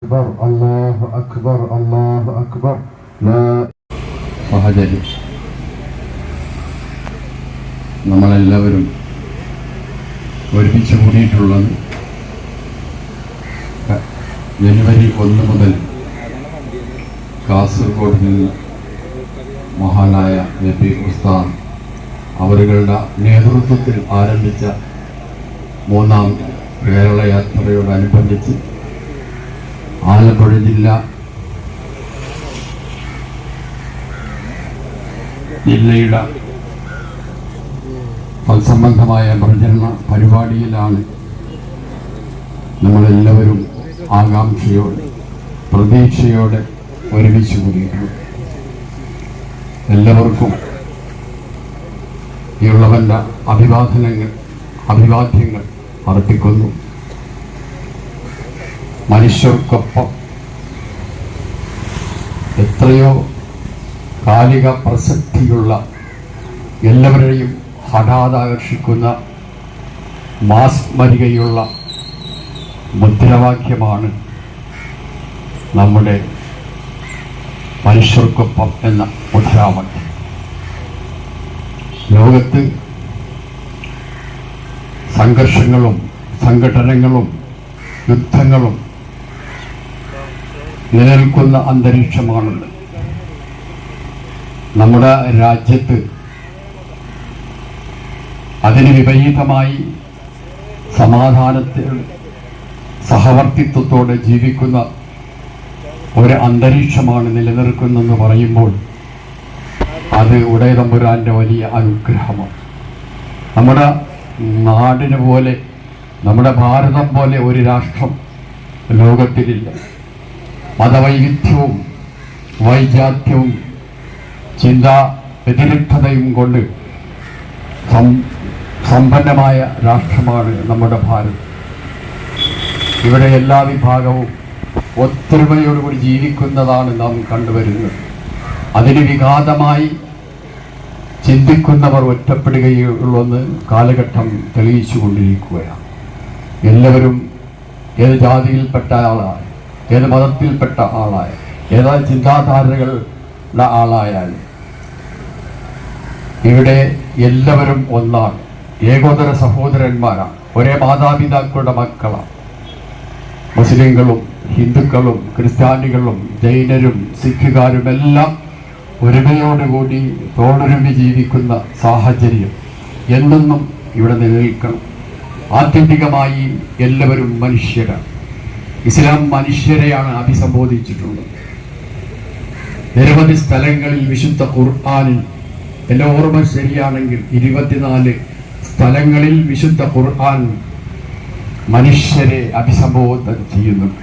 أكبر الله أكبر الله أكبر لا സാഹചര്യം നമ്മളെല്ലാവരും ഒരുമിച്ച് കൂടിയിട്ടുള്ളത് ജനുവരി 1 മുതൽ കാസർഗോഡ് നിന്ന് മഹാനായ നബി ഉസ്താദ് അവരുടെ നേതൃത്വത്തിൽ ആരംഭിച്ച 3ാം കേരള യാത്രയോടനുബന്ധിച്ച് ആലപ്പുഴ ജില്ലയുടെ തത്സംബന്ധമായ പ്രചരണ പരിപാടിയിലാണ് നമ്മളെല്ലാവരും ആകാംക്ഷയോടെ പ്രതീക്ഷയോടെ ഒരുമിച്ച് കൂടിയിട്ടുള്ളത്. എല്ലാവർക്കും ഈയുള്ളവൻ്റെ അഭിവാദ്യങ്ങൾ അർപ്പിക്കുന്നു. മനുഷ്യർക്കൊപ്പം എത്രയോ കാലിക പ്രസക്തിയുള്ള എല്ലാവരെയും ഹഠാതാകർഷിക്കുന്ന മാസ്മരികയുള്ള മുദ്രാവാക്യമാണ് നമ്മുടെ മനുഷ്യർക്കൊപ്പം എന്ന മുദ്രാവാക്യം. ലോകത്ത് സംഘർഷങ്ങളും സംഘടനകളും യുദ്ധങ്ങളും നിലനിൽക്കുന്ന അന്തരീക്ഷമാണുള്ളത്. നമ്മുടെ രാജ്യത്ത് അതിന് വിപരീതമായി സമാധാനത്തിൽ സഹവർത്തിത്വത്തോടെ ജീവിക്കുന്ന ഒരു അന്തരീക്ഷമാണ് നിലനിൽക്കുന്നതെന്ന് പറയുമ്പോൾ അത് ഉടയതമ്പുരാൻ്റെ വലിയ അനുഗ്രഹമാണ്. നമ്മുടെ നാടിന് പോലെ, നമ്മുടെ ഭാരതം പോലെ ഒരു രാഷ്ട്രം ലോകത്തിലില്ല. മതവൈവിധ്യവും വൈജാത്യവും ചിന്താ വ്യതിരിക്തതയും കൊണ്ട് സമ്പന്നമായ രാഷ്ട്രമാണ് നമ്മുടെ ഭാരതം. ഇവിടെ എല്ലാ വിഭാഗവും ഒത്തൊരുമയോടുകൂടി ജീവിക്കുന്നതാണ് നാം കണ്ടുവരുന്നത്. അതിന് വിഘാതമായി ചിന്തിക്കുന്നവർ ഒറ്റപ്പെടുകയുള്ളെന്ന് കാലഘട്ടം തെളിയിച്ചു കൊണ്ടിരിക്കുകയാണ്. എല്ലാവരും ഏത് ജാതിയിൽപ്പെട്ട ആളായ, ഏത് മതത്തിൽപ്പെട്ട ആളായ, ഏതാ ചിന്താധാരകളുടെ ആളായാലും ഇവിടെ എല്ലാവരും ഒന്നാണ്. ഏകോദര സഹോദരന്മാരാണ്. ഒരേ മാതാപിതാക്കളുടെ മക്കളാണ്. മുസ്ലിങ്ങളും ഹിന്ദുക്കളും ക്രിസ്ത്യാനികളും ജൈനരും സിഖുകാരും എല്ലാം ഒരുമയോടുകൂടി തോളൊരുമി ജീവിക്കുന്ന സാഹചര്യം എന്നെന്നും ഇവിടെ നിലനിൽക്കണം. ആത്യന്തികമായി എല്ലാവരും മനുഷ്യരാണ്. ഇസ്ലാം മനുഷ്യരെയാണ് അഭിസംബോധിച്ചിട്ടുള്ളത്. നിരവധി സ്ഥലങ്ങളിൽ വിശുദ്ധ ഖുർആനിൽ, എൻ്റെ ഓർമ്മ ശരിയാണെങ്കിൽ 24 സ്ഥലങ്ങളിൽ വിശുദ്ധ ഖുർആൻ മനുഷ്യരെ അഭിസംബോധന ചെയ്യുന്നുണ്ട്.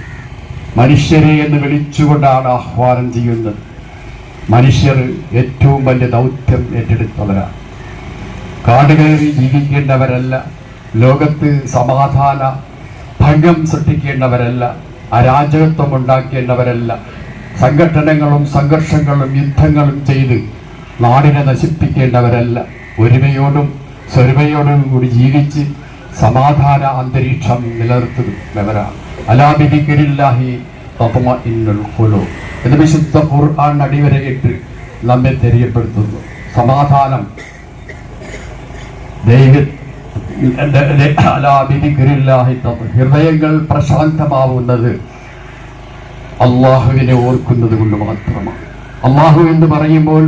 മനുഷ്യരെ എന്ന് വിളിച്ചുകൊണ്ടാണ് ആഹ്വാനം ചെയ്യുന്നത്. മനുഷ്യർ ഏറ്റവും വലിയ ദൗത്യം ഏറ്റെടുത്തവരാണ്. കാടുകയറി ജീവിക്കേണ്ടവരല്ല, ലോകത്ത് സമാധാന ഭംഗം സൃഷ്ടിക്കേണ്ടവരല്ല, അരാജകത്വം ഉണ്ടാക്കേണ്ടവരല്ല, സംഘടനകളും സംഘർഷങ്ങളും യുദ്ധങ്ങളും ചെയ്ത് നാടിനെ നശിപ്പിക്കേണ്ടവരല്ല. ഒരുമയോടും സ്വരുമയോടും കൂടി ജീവിച്ച് സമാധാന അന്തരീക്ഷം നിലനിർത്തുന്നവരാണ്. അലാ ബിദിക്രില്ലാഹി തത്മഇന്നുൽ ഖുലൂബ് എന്ന് വിശുദ്ധ ഖുർആൻ അടിവരയിട്ട് നമ്മെ തെரியപ്പെടുത്തുന്നു. സമാധാനം ഹൃദയങ്ങൾ പ്രശാന്തമാവുന്നത് അള്ളാഹുവിനെ ഓർക്കുന്നത് കൊണ്ട് മാത്രമാണ്. അള്ളാഹു എന്ന് പറയുമ്പോൾ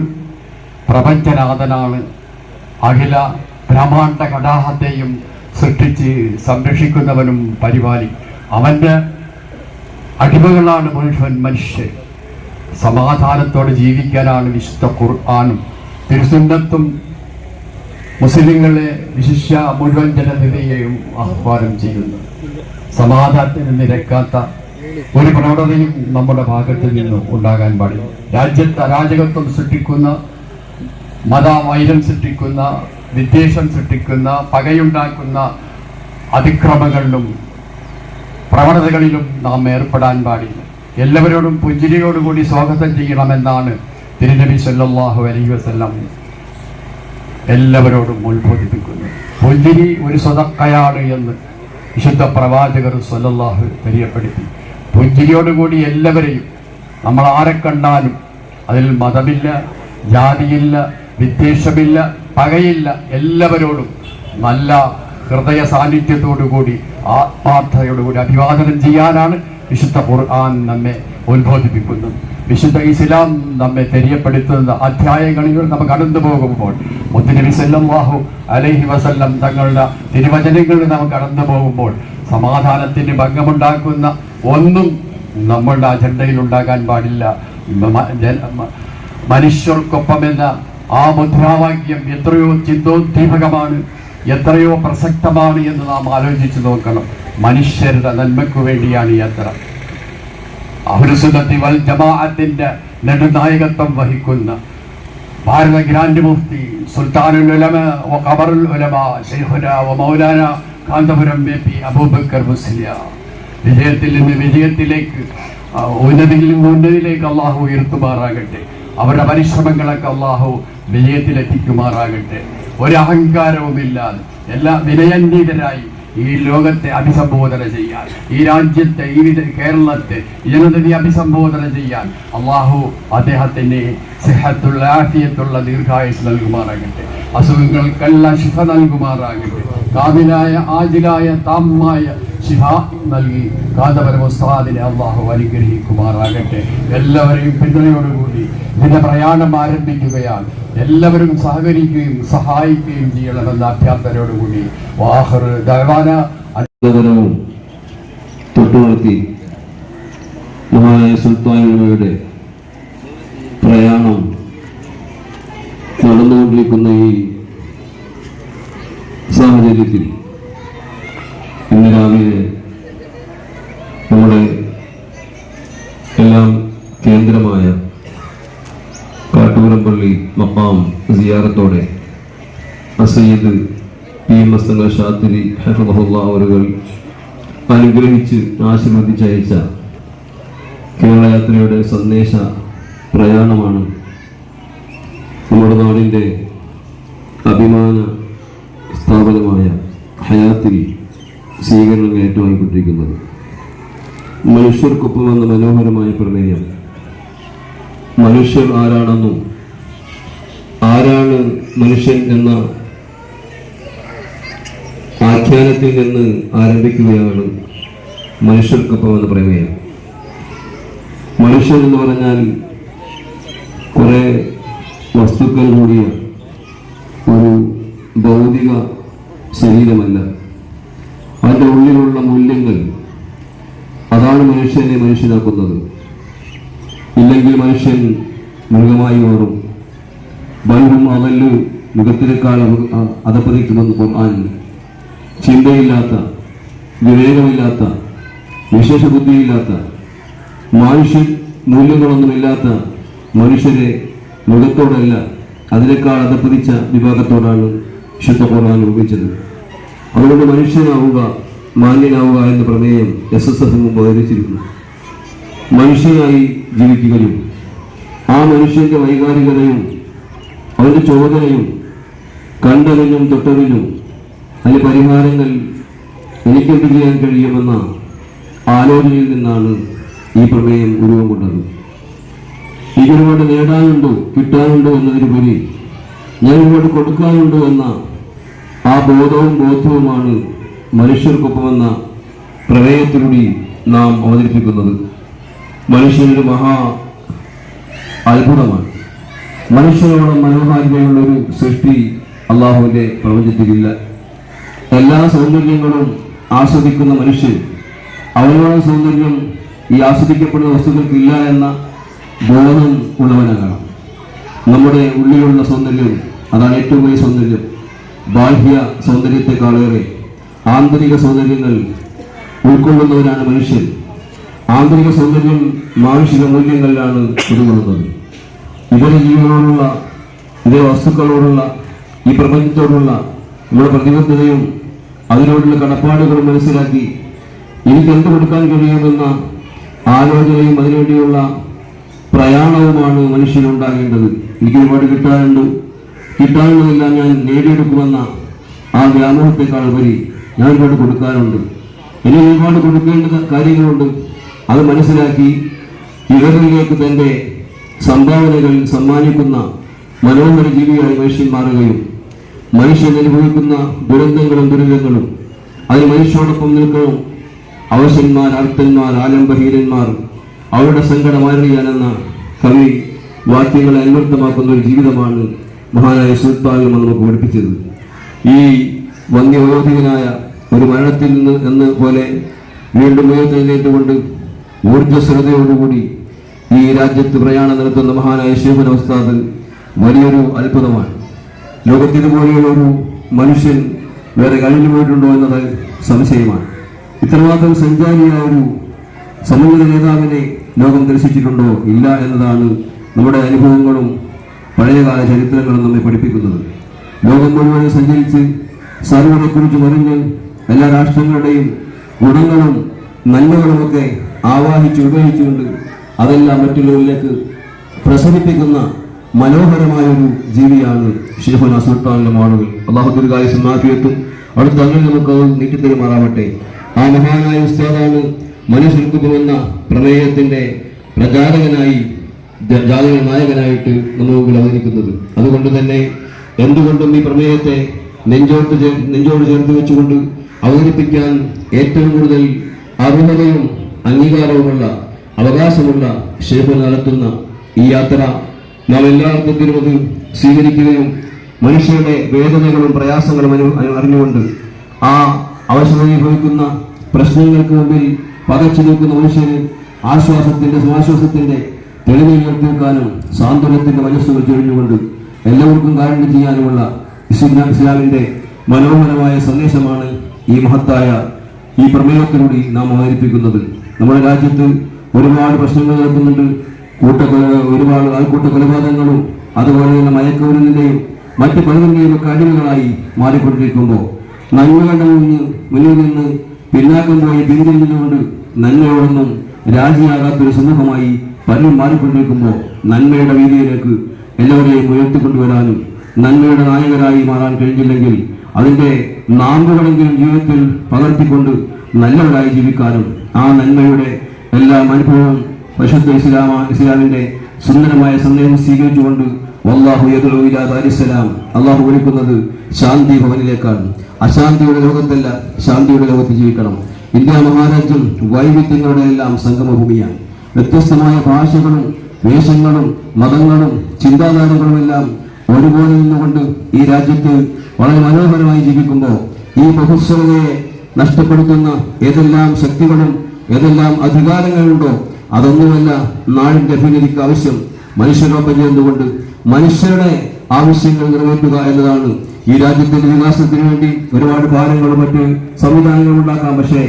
പ്രപഞ്ചനാഥനാണ്. അഖില ബ്രഹ്മാണ്ഡ കടാഹത്തെയും സൃഷ്ടിച്ച് സംരക്ഷിക്കുന്നവനും അവൻ്റെ അടിമകളാണ് മുഴുവൻ മനുഷ്യർ. സമാധാനത്തോടെ ജീവിക്കാനാണ് വിശുദ്ധ ഖുർആനും തിരുസുന്നത്തും മുസ്ലിങ്ങളെ വിശിഷ്യ മുഴുവൻ ജനതയെയും ആഹ്വാനം ചെയ്യുന്നു. സമാധാനത്തിന് നിരക്കാത്ത ഒരു പ്രവണതയും നമ്മുടെ ഭാഗത്ത് നിന്ന് ഉണ്ടാകാൻ പാടില്ല. രാജ്യത്ത് അരാജകത്വം സൃഷ്ടിക്കുന്ന, മതവൈരം സൃഷ്ടിക്കുന്ന, വിദ്വേഷം സൃഷ്ടിക്കുന്ന, പകയുണ്ടാക്കുന്ന അതിക്രമങ്ങളിലും പ്രവണതകളിലും നാം ഏർപ്പെടാൻ പാടില്ല. എല്ലാവരോടും പുഞ്ചിരിയോടുകൂടി സ്വാഗതം ചെയ്യണമെന്നാണ് തിരുനബി സല്ലല്ലാഹു അലൈഹി വസല്ലം എല്ലാവരോടും ഉത്ബോധിപ്പിക്കുന്നു. പുഞ്ചിരി ഒരു സ്വതക്കയാണ് എന്ന് വിശുദ്ധ പ്രവാചകർ സല്ലല്ലാഹു പരിചയപ്പെടുത്തി. പുഞ്ചിരിയോടുകൂടി എല്ലാവരെയും നമ്മൾ ആരെ കണ്ടാലും അതിൽ മതമില്ല, ജാതിയില്ല, വിദ്വേഷമില്ല, പകയില്ല, എല്ലാവരോടും നല്ല ഹൃദയ സാന്നിധ്യത്തോടുകൂടി ആത്മാർത്ഥതയോടുകൂടി അഭിവാദനം ചെയ്യാനാണ് വിശുദ്ധ ഖുർആൻ നമ്മെ ഉത്ബോധിപ്പിക്കുന്നത്. വിശുദ്ധ ഇസ്ലാം നമ്മെ തെര്യപ്പെടുത്തുന്ന അധ്യായങ്ങളിലൂടെ നമ്മൾ കടന്നു പോകുമ്പോൾ മുത്തുനബി സല്ലല്ലാഹു അലൈഹി വസല്ലം തങ്ങളുടെ തിരുവചനങ്ങളിൽ നാം കടന്നു പോകുമ്പോൾ സമാധാനത്തിന് ഭംഗമുണ്ടാക്കുന്ന ഒന്നും നമ്മളുടെ അജണ്ടയിൽ ഉണ്ടാകാൻ പാടില്ല. മനുഷ്യർക്കൊപ്പമെന്ന ആ മുദ്രാവാക്യം എത്രയോ ചിന്തോദ്ദീപകമാണ്, എത്രയോ പ്രസക്തമാണ് എന്ന് നാം ആലോചിച്ച് നോക്കണം. മനുഷ്യരുടെ നന്മയ്ക്കു വേണ്ടിയാണ് ഈ യാത്ര. അഹ്ലുസുന്നത്തി വൽ ജമാഅത്തിന്റെ നെടുനായകത്വം വഹിക്കുന്ന ഭാരത ഗ്രാൻഡ് മുഫ്തി സുൽത്താനുൽ ഉലമ വ ഖബറുൽ ഉലമ ശൈഖുന വ മൗലാന കാന്തപുരം BP അബൂബക്കർ മുസ്ലിയാർ വിജയത്തിൽ നിന്ന് വിജയത്തിലേക്ക്, ഉന്നതിയിൽ നിന്ന് ഉന്നതിയിലേക്ക് അള്ളാഹു ഉയർത്തുമാറാകട്ടെ. അവരുടെ പരിശ്രമങ്ങളൊക്കെ അള്ളാഹു വിജയത്തിലെത്തിക്കുമാറാകട്ടെ. ഒരഹങ്കാരവുമില്ലാതെ എല്ലാ വിനയാന്വിതരായി ഈ ലോകത്തെ അഭിസംബോധന ചെയ്യാൻ, ഈ രാജ്യത്തെ, ഈ കേരളത്തെ ജനതയെ അഭിസംബോധന ചെയ്യാൻ അള്ളാഹു അദ്ദേഹത്തിന് സിഹത്തുള്ള ആഫിയത്തുള്ള ദീർഘായുസ് നൽകുമാറാകട്ടെ. അസുഖങ്ങൾക്കെല്ലാം ശിഫ നൽകുമാറാകട്ടെ. കാമിലായ ആജിലായ താമായ ശിഫ നൽകി കാന്തപുരം ഉസ്താദിനെ അള്ളാഹു അനുഗ്രഹിക്കുമാറാകട്ടെ. എല്ലാവരെയും പിന്തുണയോടുകൂടി ഇതിന്റെ പ്രയാണം ആരംഭിക്കുകയാണ്. എല്ലാവരും സഹകരിക്കുകയും സഹായിക്കുകയും ചെയ്യണമെന്ന അഭ്യർത്ഥനയോടുകൂടി വാഹർ ദഅവാന തൊട്ടുനടത്തി മഹാനായ സുൽത്താനുയുടെ പ്രയാണം നടന്നുകൊണ്ടിരിക്കുന്ന ഈ സാഹചര്യത്തിൽ ഇന്ന് രാവിലെ നമ്മുടെ എല്ലാം കേന്ദ്രമായ കാട്ടൂരപ്പള്ളി മഖാം സിയാറത്തോടെ സയ്യിദ് PMS തങ്ങൾ ഷാത്തിരി ഹഫിളഹുല്ലാഹ് അവരുകൾ അനുഗ്രഹിച്ച് ആശീർവദിച്ചയച്ച കേരളയാത്രയുടെ സന്ദേശ പ്രയാണമാണ് നമ്മുടെ നാടിൻ്റെ അഭിമാന സ്ഥാപനമായ ഹയാത്തിൽ സ്വീകരണം ഏറ്റുവാങ്ങിക്കൊണ്ടിരിക്കുന്നത്. മനുഷ്യർക്കൊപ്പം എന്ന മനോഹരമായ പ്രമേയം, മനുഷ്യർ ആരാണെന്നും ആരാണ് മനുഷ്യൻ എന്ന ആഖ്യാനത്തിൽ നിന്ന് ആരംഭിക്കുകയാണ് മനുഷ്യർക്കൊപ്പം എന്ന പ്രമേയം. മനുഷ്യൻ എന്ന് പറഞ്ഞാൽ കുറെ വസ്തുക്കൾ കൂടിയ ഒരു ഭൗതിക ശരീരമല്ല. അതിൻ്റെ ഉള്ളിലുള്ള മൂല്യങ്ങൾ, അതാണ് മനുഷ്യനെ മനുഷ്യനാക്കുന്നത്. ഇല്ലെങ്കിൽ മനുഷ്യൻ മൃഗമായി മാറും. ബൽഹും അതല്ലു, മൃഗത്തിനേക്കാൾ അധപ്പതിക്കുമെന്ന് ഖുർആൻ. ചിന്തയില്ലാത്ത, വിവേകമില്ലാത്ത, വിശേഷ ബുദ്ധിയില്ലാത്ത, മാനുഷ്യ മൂല്യങ്ങളൊന്നുമില്ലാത്ത മനുഷ്യരെ മൃഗത്തോടല്ല, അതിനേക്കാൾ അധപ്പതിച്ച വിഭാഗത്തോടാണ് വിശുദ്ധ ഖുർആൻ ഉപയോഗിച്ചത്. അതുകൊണ്ട് മനുഷ്യനാവുക, മാന്യനാവുക എന്ന പ്രമേയം SSF മുമ്പ് അവതരിച്ചിരുന്നു. മനുഷ്യനായി ജീവിക്കുകയും ആ മനുഷ്യന്റെ വൈകാരികതയും അവന്റെ ചോദനയും കണ്ടതിനും തൊട്ടതിനും അതിന് പരിഹാരങ്ങൾ എനിക്കെന്ത് ചെയ്യാൻ കഴിയുമെന്ന ആലോചനയിൽ നിന്നാണ് ഈ പ്രമേയം ഉരുവം കൊണ്ടത്. എനിക്ക് ഒരുപാട് നേടാനുണ്ടോ കിട്ടാനുണ്ടോ എന്നതിനുപരി ഞാൻ ഒരുപാട് കൊടുക്കാനുണ്ടോ എന്ന ആ ബോധ്യവുമാണ് മനുഷ്യർക്കൊപ്പമെന്ന പ്രമേയത്തിലൂടെ നാം അവതരിപ്പിക്കുന്നത്. മനുഷ്യനൊരു മഹാ അത്ഭുതമാണ്. മനുഷ്യനോളം മനോഹാരിതയുള്ളൊരു സൃഷ്ടി അള്ളാഹുവിൻ്റെ പ്രപഞ്ചത്തിലില്ല. എല്ലാ സൗന്ദര്യങ്ങളും ആസ്വദിക്കുന്ന മനുഷ്യൻ അവനോളം സൗന്ദര്യം ഈ ആസ്വദിക്കപ്പെടുന്ന വസ്തുക്കൾക്കില്ല എന്ന ബോധം ഉള്ളവനാകണം. നമ്മുടെ ഉള്ളിലുള്ള സൗന്ദര്യം, അതാണ് ഏറ്റവും വലിയ സൗന്ദര്യം. ബാഹ്യ സൗന്ദര്യത്തെക്കാളേറെ ആന്തരിക സൗന്ദര്യങ്ങൾ ഉൾക്കൊള്ളുന്നവരാണ് മനുഷ്യൻ. ആന്തരിക സൗന്ദര്യം മാനുഷിക മൂല്യങ്ങളിലാണ് ഉൾക്കൊള്ളുന്നത്. ഇതര ജീവികളോടുള്ള, ഇതര വസ്തുക്കളോടുള്ള, ഈ പ്രപഞ്ചത്തോടുള്ള നമ്മുടെ പ്രതിബദ്ധതയും അതിനോടുള്ള കടപ്പാടുകളും മനസ്സിലാക്കി എനിക്ക് എന്ത് കൊടുക്കാൻ കഴിയുമെന്ന ആലോചനയും അതിനുവേണ്ടിയുള്ള പ്രയാണവുമാണ് മനുഷ്യനുണ്ടാകേണ്ടത്. എനിക്ക് ഒരുപാട് കിട്ടാനുള്ളതെല്ലാം ഞാൻ നേടിയെടുക്കുമെന്ന ആ വ്യാമോഹത്തെക്കാൾ ഉപരി ഞാൻ ഒരുപാട് കൊടുക്കാനുണ്ട്, എനിക്ക് ഒരുപാട് കൊടുക്കേണ്ട കാര്യങ്ങളുണ്ട്, അത് മനസ്സിലാക്കി ഇവരിലേക്ക് തന്റെ സംഭാവനകൾ സമ്മാനിക്കുന്ന മനോഹര ജീവിയായി മനുഷ്യൻ മാറുകയും മനുഷ്യൻ അനുഭവിക്കുന്ന ദുരന്തങ്ങളും ദുരിതങ്ങളും അതിന് മനുഷ്യരോടൊപ്പം നിൽക്കണം. അവശന്മാർ, അർത്ഥന്മാർ, ആലംബഹീനന്മാർ അവരുടെ സങ്കടം അറിയാനെന്ന കവി വാക്യങ്ങളെ അന്വർത്ഥമാക്കുന്ന ഒരു ജീവിതമാണ് മഹാനായ സുൽത്താൻ നമുക്ക് പഠിപ്പിച്ചത്. ഈ വന്യവയോധികനായ ഒരു മരണത്തിൽ നിന്ന് എന്ന പോലെ വീണ്ടും ഉയർത്തെഴുന്നേറ്റുകൊണ്ട് ഊർജ്ജസ്വലതയോടുകൂടി ഈ രാജ്യത്ത് പ്രയാണം നടത്തുന്ന മഹാനായ ശൈഖുന ഉസ്താദ് വലിയൊരു അത്ഭുതമാണ്. ലോകത്തിതുപോലെയുള്ള ഒരു മനുഷ്യൻ വേറെ കഴിഞ്ഞു പോയിട്ടുണ്ടോ എന്നത് സംശയമാണ്. ഇത്രമാത്രം സഞ്ചാരിയായ ഒരു സമുന്നത നേതാവിനെ ലോകം ദർശിച്ചിട്ടുണ്ടോ? ഇല്ല എന്നതാണ് നമ്മുടെ അനുഭവങ്ങളും പഴയകാല ചരിത്രങ്ങളും നമ്മെ പഠിപ്പിക്കുന്നത്. ലോകം മുഴുവൻ സഞ്ചരിച്ച് സർവ്വതയെക്കുറിച്ച് അറിഞ്ഞ് എല്ലാ രാഷ്ട്രങ്ങളുടെയും ഗുണങ്ങളും നന്മകളുമൊക്കെ ആവാഹിച്ച് ഉപയോഗിച്ചുകൊണ്ട് അതെല്ലാം മറ്റുള്ളവരിലേക്ക് പ്രസരിപ്പിക്കുന്ന മനോഹരമായൊരു ജീവിയാണ് ശൈഖുന സുൽത്താനുൽ മാളുകൾ. അല്ലാഹു ദീർഘായുസ്സും ആഫിയത്തും അടുത്ത അങ്ങനെ നമുക്ക് നീട്ടിത്തരുമാറാവട്ടെ. ആ മഹാനായ ഉസ്താദാണ് മനുഷ്യർക്ക് പോകുന്ന പ്രമേയത്തിന്റെ പ്രചാരകനായി ജാതക നായകനായിട്ട് നമുക്ക് അവതരിക്കുന്നത്. അതുകൊണ്ട് തന്നെ എന്തുകൊണ്ടും ഈ പ്രമേയത്തെ നെഞ്ചോട് ചേർത്ത് വെച്ചുകൊണ്ട് അവതരിപ്പിക്കാൻ ഏറ്റവും കൂടുതൽ അർഹതയും അംഗീകാരവുമുള്ള അവകാശമുള്ള ശൈഖുന നടത്തുന്ന ഈ യാത്ര നാം എല്ലാ അർത്ഥത്തിലും അത് സ്വീകരിക്കുകയും മനുഷ്യരുടെ വേദനകളും പ്രയാസങ്ങളും അറിഞ്ഞുകൊണ്ട് ആ അവശതനുഭവിക്കുന്ന പ്രശ്നങ്ങൾക്ക് മുമ്പിൽ പകച്ചു നിൽക്കുന്ന മനുഷ്യന് ആശ്വാസത്തിന്റെ സമാശ്വാസത്തിന്റെ തെളിവ് ഉയർത്തിവെക്കാനും സാന്ത്വനത്തിന്റെ മനസ്സുകൾ ചൊരിഞ്ഞുകൊണ്ട് എല്ലാവർക്കും കാരുണ്യം ചെയ്യാനുമുള്ള ഇസ്ലാമിന്റെ മനോഹരമായ സന്ദേശമാണ് ഈ മഹത്തായ ഈ പ്രമേയത്തിലൂടെ നാം അവതരിപ്പിക്കുന്നത്. നമ്മുടെ രാജ്യത്ത് ഒരുപാട് പ്രശ്നങ്ങൾ നടക്കുന്നുണ്ട്. ഒരുപാട് ആൾക്കൂട്ട കൊലപാതകങ്ങളും അതുപോലെ തന്നെ മയക്കുമരുന്നിന്റെയും മറ്റ് പലതിന്റെയും ഒക്കെ അടിമകളായി മാറിക്കൊണ്ടിരിക്കുമ്പോൾ നന്മകളുടെ മുന്നിൽ നിന്ന് പിന്നാക്കം പോയി പിന്തിരിഞ്ഞുകൊണ്ട് നന്മയോടൊന്നും രാജിയാകാത്തൊരു സമൂഹമായി പലരും മാറിക്കൊണ്ടിരിക്കുമ്പോൾ നന്മയുടെ വീതിയിലേക്ക് എല്ലാവരെയും ഉയർത്തിക്കൊണ്ടുവരാനും നന്മയുടെ നായകരായി മാറാൻ കഴിഞ്ഞില്ലെങ്കിൽ അതിന്റെ നാമ്പുകളെങ്കിലും ജീവിതത്തിൽ പകർത്തിക്കൊണ്ട് നല്ലവരായി ജീവിക്കാനും ആ നന്മയുടെ എല്ലാ അനുഭവവും പരിശുദ്ധ ഇസ്ലാമിന്റെ സുന്ദരമായ സന്ദേശം സ്വീകരിച്ചുകൊണ്ട് വല്ലാഹു യദ്ഉ ഇലാ ദാരിസ്സലാം, അള്ളാഹു വിളിക്കുന്നത് ശാന്തി ഭവനിലേക്കാണ്. അശാന്തിയുടെ ലോകത്തല്ല, ശാന്തിയുടെ ലോകത്ത് ജീവിക്കണം. ഇന്ത്യ മഹാരാജ്യം വൈവിധ്യങ്ങളുടെ എല്ലാം സംഗമഭൂമിയാണ്. വ്യത്യസ്തമായ ഭാഷകളും വേഷങ്ങളും മതങ്ങളും ചിന്താധാരകളും എല്ലാം ഒരുപോലെ നിന്നുകൊണ്ട് ഈ രാജ്യത്ത് വളരെ മനോഹരമായി ജീവിക്കുമ്പോൾ ഈ ബഹുസ്വരതയെ നഷ്ടപ്പെടുത്തുന്ന ഏതെല്ലാം ശക്തികളും ഏതെല്ലാം അധികാരങ്ങളുണ്ടോ അതൊന്നുമല്ല നാടിന്റെ അഭിവൃദ്ധിക്ക് ആവശ്യം. മനുഷ്യരോടൊപ്പം ചേർന്നുകൊണ്ട് മനുഷ്യരുടെ ആവശ്യങ്ങൾ നിറവേറ്റുക എന്നതാണ്. ഈ രാജ്യത്തിന്റെ വികാസത്തിന് വേണ്ടി ഒരുപാട് ഭാരങ്ങളും മറ്റ് സംവിധാനങ്ങളും ഉണ്ടാക്കാം. പക്ഷേ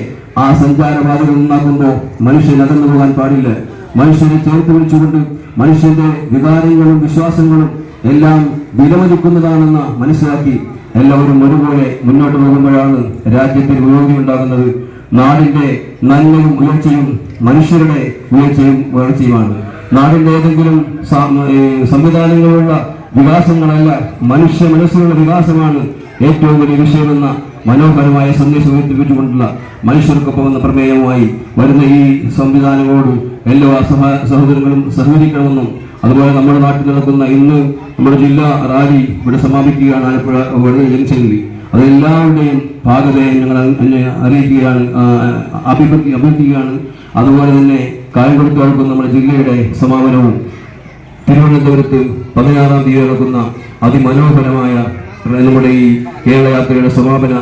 ആ സഞ്ചാരപാതകൾ ഉണ്ടാക്കുമ്പോൾ മനുഷ്യൻ അകന്നു പോകാൻ പാടില്ല. മനുഷ്യനെ ചേർത്ത് പിടിച്ചുകൊണ്ട് മനുഷ്യന്റെ വികാരങ്ങളും വിശ്വാസങ്ങളും എല്ലാം വിലമതിക്കുന്നതാണെന്ന് മനസ്സിലാക്കി എല്ലാവരും ഒരുപോലെ മുന്നോട്ട് പോകുമ്പോഴാണ് രാജ്യത്തിന് പുരോഗതി ഉണ്ടാകുന്നത്. നാടിന്റെ നന്മയും ഉയർച്ചയും മനുഷ്യരുടെ ഉയർച്ചയുമാണ്. നാടിന്റെ ഏതെങ്കിലും സംവിധാനങ്ങളുള്ള വികാസങ്ങളല്ല, മനുഷ്യ മനസ്സിലുള്ള വികാസമാണ് ഏറ്റവും വലിയ വിഷയമെന്ന മനോഹരമായ സന്ദേശം ഉയർത്തിപ്പിച്ചുകൊണ്ടുള്ള മനുഷ്യർക്കൊപ്പം എന്ന പ്രമേയവുമായി വരുന്ന ഈ സംവിധാനങ്ങളോട് എല്ലാ സഹോദരങ്ങളും സഹകരിക്കണമെന്നും അതുപോലെ നമ്മുടെ നാട്ടിൽ നടക്കുന്ന ഇന്ന് നമ്മുടെ ജില്ലാ റാലി ഇവിടെ സമാപിക്കുകയാണ്. ആലപ്പുഴ ജംഗ്ഷനിൽ അതെല്ലാവരുടെയും ഭാഗതയെ ഞങ്ങൾ അറിയിക്കുകയാണ്, അഭ്യർത്ഥിക്കുകയാണ്. അതുപോലെ തന്നെ കായംകുളത്ത് നടക്കുന്ന നമ്മുടെ ജില്ലയുടെ സമാപനവും തിരുവനന്തപുരത്ത് 16-ാം തീയതി നടക്കുന്ന അതിമനോഹരമായ നമ്മുടെ ഈ കേരളയാത്രയുടെ സമാപന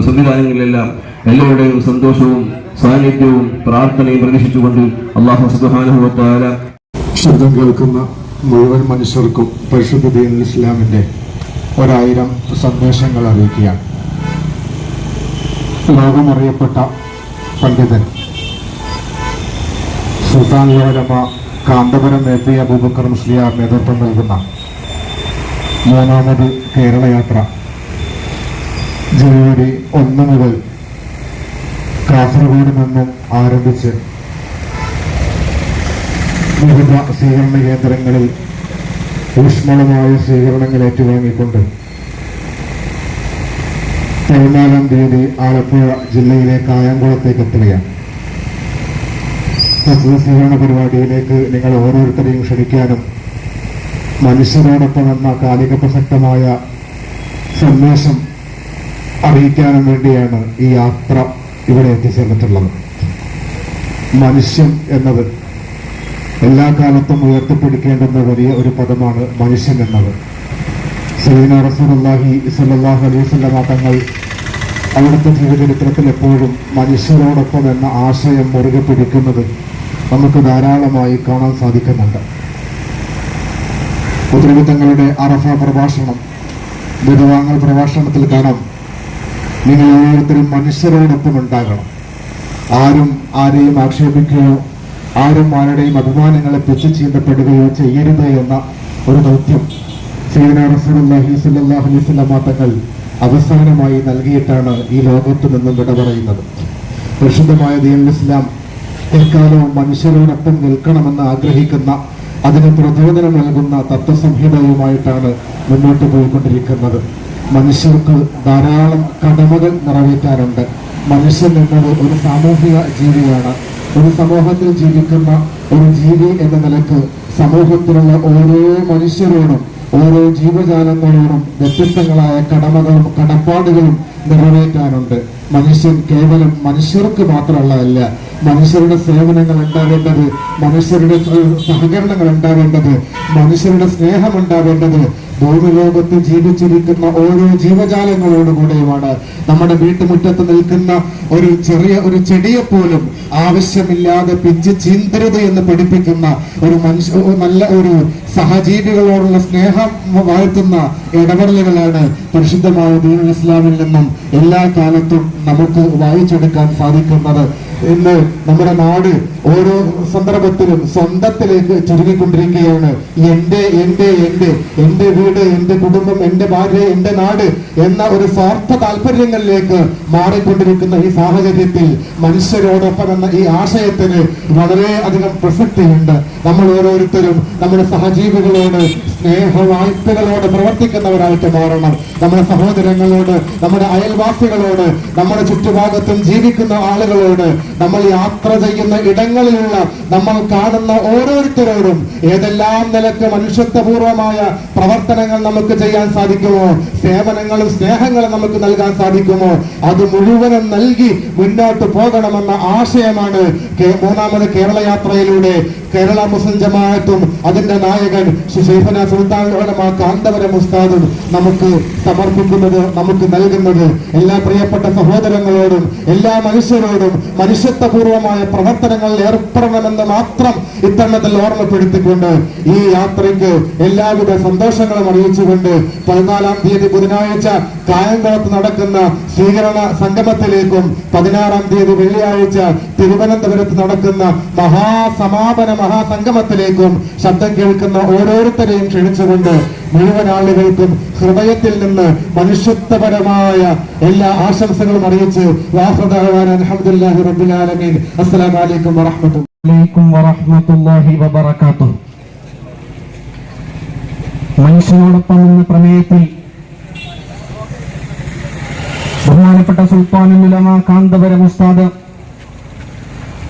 സംവിധാനങ്ങളിലെല്ലാം എല്ലാവരുടെയും സന്തോഷവും സാന്നിധ്യവും പ്രാർത്ഥനയും പ്രതീക്ഷിച്ചുകൊണ്ട് അല്ലാഹു സുബ്ഹാനഹു വ തആല ശബ്ദം കേൾക്കുന്ന മുഴുവൻ മനുഷ്യർക്കും പരിശുദ്ധ ദീനുൽ ഇസ്ലാമിന്റെ 1000 സന്ദേശങ്ങൾ അറിയിക്കുകയാണ്. ലോകമറിയപ്പെട്ട പണ്ഡിതൻ സുൽത്താനുൽ ഉലമ കാന്തപുരം എ.പി. അബൂബക്കർ മുസ്ലിയാർ നേതൃത്വം നൽകുന്ന 3ാമത് കേരളയാത്ര ജനുവരി 1 മുതൽ കാസർഗോഡ് നിന്നും ആരംഭിച്ച് വിവിധ സ്വീകരണ കേന്ദ്രങ്ങളിൽ ഊഷ്മളമായ സ്വീകരണങ്ങൾ ഏറ്റുവാങ്ങിക്കൊണ്ട് 14-ാം തീയതി ആലപ്പുഴ ജില്ലയിലെ കായംകുളത്തേക്ക് എത്തുകയാണ്. സ്വീകരണ പരിപാടിയിലേക്ക് നിങ്ങൾ ഓരോരുത്തരെയും ക്ഷണിക്കാനും മനുഷ്യരോടൊപ്പം എന്ന കാലിക പ്രസക്തമായ സന്ദേശം അറിയിക്കാനും വേണ്ടിയാണ് ഈ യാത്ര ഇവിടെ എത്തിച്ചേർന്നിട്ടുള്ളത്. മനുഷ്യൻ എന്നത് എല്ലാ കാലത്തും ഉയർത്തിപ്പിടിക്കേണ്ടുന്ന വലിയ ഒരു പദമാണ് മനുഷ്യൻ എന്നത്. സയ്യിദുനാ റസൂലുള്ളാഹി സ്വല്ലല്ലാഹു അലൈഹി വസല്ലം തങ്ങൾ അവിടുത്തെ ജീവചരിത്രത്തിൽ എപ്പോഴും മനുഷ്യരോടൊപ്പം എന്ന ആശയം മുറുകെ പിടിക്കുന്നത് നമുക്ക് ധാരാളമായി കാണാൻ സാധിക്കുന്നുണ്ട്. തങ്ങളുടെ അറഫ പ്രഭാഷണം, വിധവാങ്ങൽ പ്രഭാഷണത്തിൽ കാണാം, നിങ്ങൾ ഓരോരുത്തരും മനുഷ്യരോടൊപ്പം ഉണ്ടാകണം. ആരും ആരെയും ആക്ഷേപിക്കുകയോ ആരും ആരുടെയും അഭിമാനങ്ങളെ പിച്ചു ചീന്തപ്പെടുകയോ ചെയ്യരുത് എന്ന ഒരു ദൗത്യം സയ്യിദുനാ റസൂലുള്ളാഹി സ്വല്ലല്ലാഹു അലൈഹി വസല്ലം തങ്ങൾ അവസാനമായി നൽകിയിട്ടാണ് ഈ ലോകത്തു നിന്നും വിട പറയുന്നത്. പരിശുദ്ധമായ ദീനുൽ ഇസ്ലാം എക്കാലവും മനുഷ്യരോടൊപ്പം നിൽക്കണമെന്ന് ആഗ്രഹിക്കുന്ന, അതിന് പ്രചോദനം നൽകുന്ന തത്വസംഹിതയുമായിട്ടാണ് മുന്നോട്ട് പോയിക്കൊണ്ടിരിക്കുന്നത്. മനുഷ്യർക്ക് ധാരാളം കടമകൾ നിറവേറ്റാറുണ്ട്. മനുഷ്യൻ എന്നത് ഒരു സാമൂഹിക ജീവിയാണ്. ഒരു സമൂഹത്തിൽ ജീവിക്കുന്ന ഒരു ജീവി എന്ന നിലക്ക് സമൂഹത്തിലുള്ള ഓരോ മനുഷ്യരോടും ഓരോ ജീവജാലങ്ങളോടും വ്യത്യസ്തങ്ങളായ കടമകളും കടപ്പാടുകളും നിറവേറ്റാനുണ്ട്. മനുഷ്യൻ കേവലം മനുഷ്യർക്ക് മാത്രമുള്ളതല്ല, മനുഷ്യരുടെ സേവനങ്ങൾ ഉണ്ടാവേണ്ടത്, മനുഷ്യരുടെ സഹകരണങ്ങൾ ഉണ്ടാവേണ്ടത്, മനുഷ്യരുടെ സ്നേഹം ഉണ്ടാവേണ്ടത് ഭൂമി ലോകത്ത് ജീവിച്ചിരിക്കുന്ന ഓരോ ജീവജാലങ്ങളോടുകൂടെയുമാണ്. നമ്മുടെ വീട്ടുമുറ്റത്ത് നിൽക്കുന്ന ഒരു ചെറിയ ഒരു ചെടിയെ പോലും ആവശ്യമില്ലാതെ പിച്ച് ചീന്തരുത് എന്ന് പഠിപ്പിക്കുന്ന ഒരു നല്ല ഒരു സഹജീവികളോടുള്ള സ്നേഹം വാഴ്ത്തുന്ന ഇടപെടലുകളാണ് പരിശുദ്ധമായ ദീനുൽ ഇസ്ലാമിൽ നിന്നും എല്ലാ കാലത്തും നമുക്ക് വായിച്ചെടുക്കാൻ സാധിക്കുന്നത്. ഇന്ന് നമ്മുടെ നാട് ഓരോ സന്ദർഭത്തിലും സ്വന്തത്തിലേക്ക് ചുരുങ്ങിക്കൊണ്ടിരിക്കുകയാണ്. എന്റെ വീട്, എന്റെ കുടുംബം, എന്റെ ഭാര്യ, എന്റെ നാട് എന്ന ഒരു സ്വാർത്ഥ താല്പര്യങ്ങളിലേക്ക് മാറിക്കൊണ്ടിരിക്കുന്ന ഈ സാഹചര്യത്തിൽ മനുഷ്യരോടൊപ്പം എന്ന ഈ ആശയത്തിന് വളരെയധികം പ്രസക്തിയുണ്ട്. നമ്മൾ ഓരോരുത്തരും നമ്മുടെ സഹജീവികളോട് സ്നേഹവായ്പകളോട് പ്രവർത്തിക്കുന്നവരായിട്ട് മാറണം. നമ്മുടെ സഹോദരങ്ങളോട്, നമ്മുടെ അയൽവാസികളോട്, നമ്മുടെ ചുറ്റുഭാഗത്തും ജീവിക്കുന്ന ആളുകളോട്, നമ്മൾ യാത്ര ചെയ്യുന്ന ഇടങ്ങളിലുള്ള നമ്മൾ കാണുന്ന ഓരോരുത്തരോടും ഏതെല്ലാം നിലക്ക് മനുഷ്യത്വപൂർവമായ പ്രവർത്തനങ്ങൾ നമുക്ക് ചെയ്യാൻ സാധിക്കുമോ, സേവനങ്ങളും സ്നേഹങ്ങളും നമുക്ക് നൽകാൻ സാധിക്കുമോ, അത് മുഴുവനും നൽകി മുന്നോട്ട് പോകണമെന്ന ആശയമാണ് മൂന്നാമത് കേരള യാത്രയിലൂടെ കേരള മുസ്ലിം ജമാഅത്തും അതിന്റെ നായകൻ ശൈഖുനാ സുൽത്താൻ ഉലമ കാന്തപുരം ഉസ്താദും നമുക്ക് സമർപ്പിക്കുന്നത്, നമുക്ക് നൽകുന്നത്. എല്ലാ പ്രിയപ്പെട്ട സഹോദരങ്ങളോടും എല്ലാ മനുഷ്യരോടും മനുഷ്യത്വപൂർവമായ പ്രവർത്തനങ്ങളിൽ ഏർപ്പെടണമെന്ന് മാത്രം ഇത്തരണത്തിൽ ഓർമ്മപ്പെടുത്തിക്കൊണ്ട് ഈ യാത്രയ്ക്ക് എല്ലാവിധ സന്തോഷങ്ങളും അറിയിച്ചുകൊണ്ട് 14-ാം തീയതി ബുധനാഴ്ച കായംകുളത്ത് നടക്കുന്ന സ്വീകരണ സംഗമത്തിലേക്കും 16-ാം തീയതി വെള്ളിയാഴ്ച തിരുവനന്തപുരത്ത് നടക്കുന്ന മഹാസമാപന മഹാസംഗമത്തിലേക്കും ശബ്ദം കേൾക്കുന്ന ഓരോരുത്തരെയും ക്ഷണിച്ചുകൊണ്ട് മുഴുവൻ ആളുകൾക്കും ഹൃദയത്തിൽ നിന്ന് മനുഷ്യത്വപരമായ എല്ലാ ആശംസകളും അറിയിച്ച് അൽഹംദുലില്ലാഹി റബ്ബിൽ ആലമീൻ. അസ്സലാമു അലൈക്കും വറഹ്മത്തുള്ളാഹി വബറകാതുഹു. മനുഷ്യനോടൊപ്പം എന്ന പ്രമേയത്തിൽ ബഹുമാനപ്പെട്ട സുൽത്താനുൽ ഉലമ കാന്തപുരം ഉസ്താദ്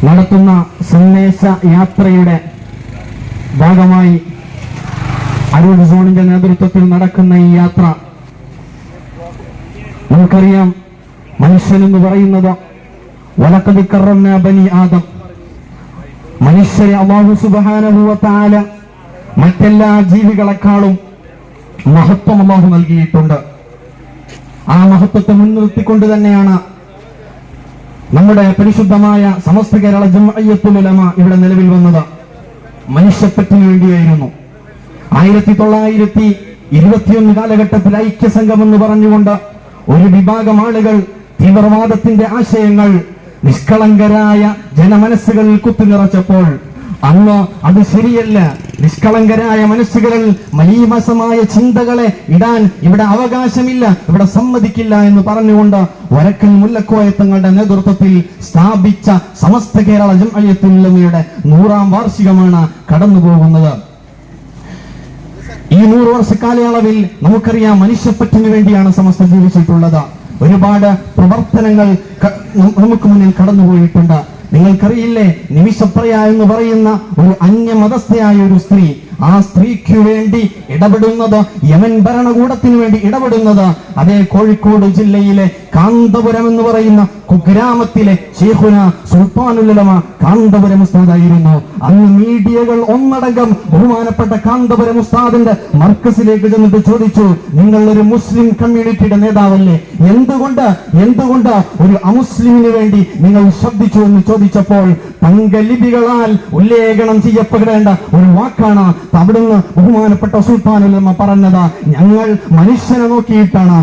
നടത്തുന്ന സന്ദേശ യാത്രയുടെ ഭാഗമായി അരൂർ സോണിന്റെ നേതൃത്വത്തിൽ നടക്കുന്ന ഈ യാത്ര, നമുക്കറിയാം, മനുഷ്യനെന്ന് പറയുന്നത് വലഖദ് കറംനാ ബനി ആദം, മനുഷ്യരെ അല്ലാഹു സുബ്ഹാനഹു വ തആല മറ്റെല്ലാ ജീവികളെക്കാളും മഹത്വം അല്ലാഹു നൽകിയിട്ടുണ്ട്. ആ മഹത്വത്തെ മുൻനിർത്തിക്കൊണ്ട് തന്നെയാണ് നമ്മുടെ പരിശുദ്ധമായ സമസ്ത കേരള ജംഇയ്യത്തുൽ ഉലമ ഇവിടെ നിലവിൽ വന്നത്. മനുഷ്യപ്പറ്റിനു വേണ്ടിയായിരുന്നു. 1921 കാലഘട്ടത്തിൽ ഐക്യസംഘം എന്ന് പറഞ്ഞുകൊണ്ട് ഒരു വിഭാഗം ആളുകൾ തീവ്രവാദത്തിന്റെ ആശയങ്ങൾ നിഷ്കളങ്കരായ ജനമനസ്സുകളിൽ കുത്തിനിറച്ചപ്പോൾ അന്ന് അത് ശരിയല്ല, നിഷ്കളങ്കരായ മനസ്സുകളിൽ മലീമസമായ ചിന്തകളെ ഇടാൻ ഇവിടെ അവകാശമില്ല, ഇവിടെ സമ്മതിക്കില്ല എന്ന് പറഞ്ഞുകൊണ്ട് വരക്കൽ മുല്ലക്കോയ തങ്ങളുടെ നേതൃത്വത്തിൽ സ്ഥാപിച്ച സമസ്ത കേരള ജംഇയ്യത്തുൽ ഉലമയുടെ 100ാം വാർഷികമാണ് കടന്നുപോകുന്നത്. ഈ 100 വർഷ കാലയളവിൽ നമുക്കറിയാം, മനുഷ്യപ്പറ്റിനു വേണ്ടിയാണ് സമസ്ത ജീവിച്ചിട്ടുള്ളത്. ഒരുപാട് പ്രവർത്തനങ്ങൾ നമുക്ക് മുന്നിൽ കടന്നുപോയിട്ടുണ്ട്. നിങ്ങൾക്കറിയില്ലേ, നിമിഷപ്രിയ എന്ന് പറയുന്ന ഒരു അന്യമതസ്ഥയായ ഒരു സ്ത്രീ, ആ സ്ത്രീക്ക് വേണ്ടി ഇടപെടുന്നത്, യമൻ ഭരണകൂടത്തിന് വേണ്ടി ഇടപെടുന്നത് അതേ കോഴിക്കോട് ജില്ലയിലെ കാന്തപുരം എന്ന് പറയുന്ന കുഗ്രാമത്തിലെ ശൈഖുന സുൽത്താനുൽ ഉലമ കാന്തപുരം ഉസ്താദായിരുന്നു. അന്ന് മീഡിയകൾ ഒന്നടങ്കം ബഹുമാനപ്പെട്ട കാന്തപുരം ഉസ്താദിന്റെ മർക്കസിലേക്ക് ചെന്നിട്ട് ചോദിച്ചു, നിങ്ങൾ ഒരു മുസ്ലിം കമ്മ്യൂണിറ്റിയുടെ നേതാവല്ലേ, എന്തുകൊണ്ട് ഒരു അമുസ്ലിമിന് വേണ്ടി നിങ്ങൾ ശബ്ദിച്ചു എന്ന് ചോദിച്ചപ്പോൾ തങ്കലിപികളാൽ ഉല്ലേഖനം ചെയ്യപ്പെടേണ്ട ഒരു വാക്കാണ് അവിടുന്ന് ബഹുമാനപ്പെട്ട സുൽത്താനുൽ ഉലമ പറഞ്ഞത്. ഞങ്ങൾ മനുഷ്യനെ നോക്കിയിട്ടാണ്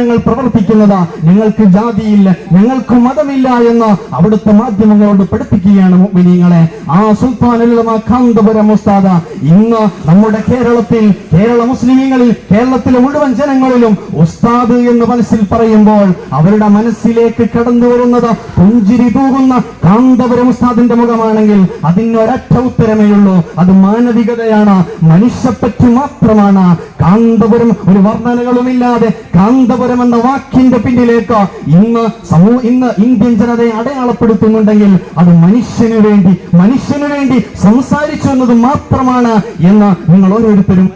ഞങ്ങൾ പ്രവർത്തിക്കുന്നത്, ഞങ്ങൾക്ക് ജാതിയില്ല, ഞങ്ങൾക്ക് മതമില്ല എന്ന് അവിടുത്തെ മാധ്യമങ്ങളോട് പഠിപ്പിക്കുകയാണ് മുഅ്മിനീങ്ങളെ. ആ സുൽത്താനുൽ ഉലമ കാന്തപുരം ഉസ്താദ് ഇന്ന് നമ്മുടെ കേരളത്തിൽ, കേരള മുസ്ലിമീങ്ങളിൽ, കേരളത്തിലെ മുഴുവൻ ജനങ്ങളിലും ഉസ്താദ് എന്ന് മനസ്സിൽ പറയുമ്പോൾ അവരുടെ മനസ്സിലേക്ക് കടന്നു വരുന്നത് പുഞ്ചിരി തൂകുന്ന കാന്തപുരം ഉസ്താദിന്റെ മുഖമാണെങ്കിൽ അതിനൊരൊറ്റ ഉത്തരമേ ഉള്ളൂ, അത് മാനവികതയാണ്, മനുഷ്യപ്പറ്റ് മാത്രമാണ്. കാന്തപുരം ഒരു വർണ്ണനകളുമില്ലാതെ കാന്തപുരം എന്ന വാക്കിന്റെ പിന്നിലേക്ക് ഇന്ന് ഇന്ത്യൻ ജനതയെ അടയാളപ്പെടുത്തുന്നുണ്ടെങ്കിൽ അത് മനുഷ്യനു വേണ്ടി സംസാരിച്ചു എന്നത് മാത്രമാണ് എന്ന് നിങ്ങൾ ഓരോരുത്തരും